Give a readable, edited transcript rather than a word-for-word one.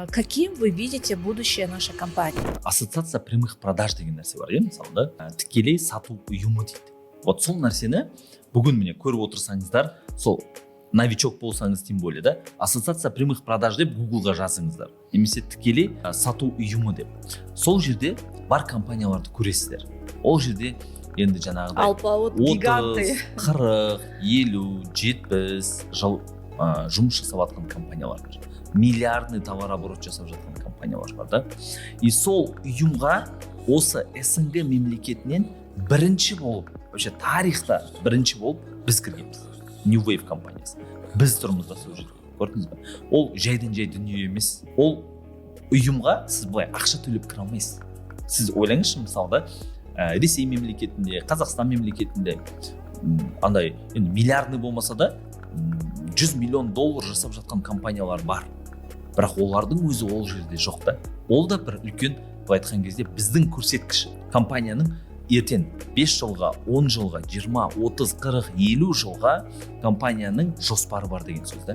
Каким вы видите будущее нашей компании? Ассоциация прямых продаж деген нәрсе бар, мысалы да, тікелей сату ұйымы дейді. Вот сол нәрсені бүгін міне көріп отырсаңыздар, сол новичок болсаңыз тем более да, ассоциация прямых продаж деп Googleға жазыңыздар, немесе тікелей сату ұйымы деп. Сол жерде бар компанияларды көресіздер. Ол жерде енді жаңағыдай Алпауыт гиганты. 40, 50, 70 жыл жұмыс жасап жатқан компаниялар бар. Миллиардный товарооборот жасап жатқан компаниялар бар да. И сол ұйымға осы СНГ мемлекетінен бірінші болып, вообще тарихта бірінші болып біз кіргенбіз. New Wave компаниясы. Біз тұрмыз да сол жерде. Көрдіңіз бе? Ол жайдан жай дүние емес. Ол ұйымға сіз былай ақша төлеп кіре алмайсыз. Сіз ойлаңызшы, мысалы да, Ресей мемлекетінде, Қазақстан мемлекетінде андай енді миллиардный болмаса да 100 миллион доллар жасап жатқан компаниялар бар. Бірақ олардың өзі ол жерде жоқ та. Ол да бір үлкен, былай айтқан кезде біздің көрсеткіш компанияның ертең 5 жылға, 10 жылға, 20, 30, 40, 50 жылға компанияның жоспары бар деген сөз да.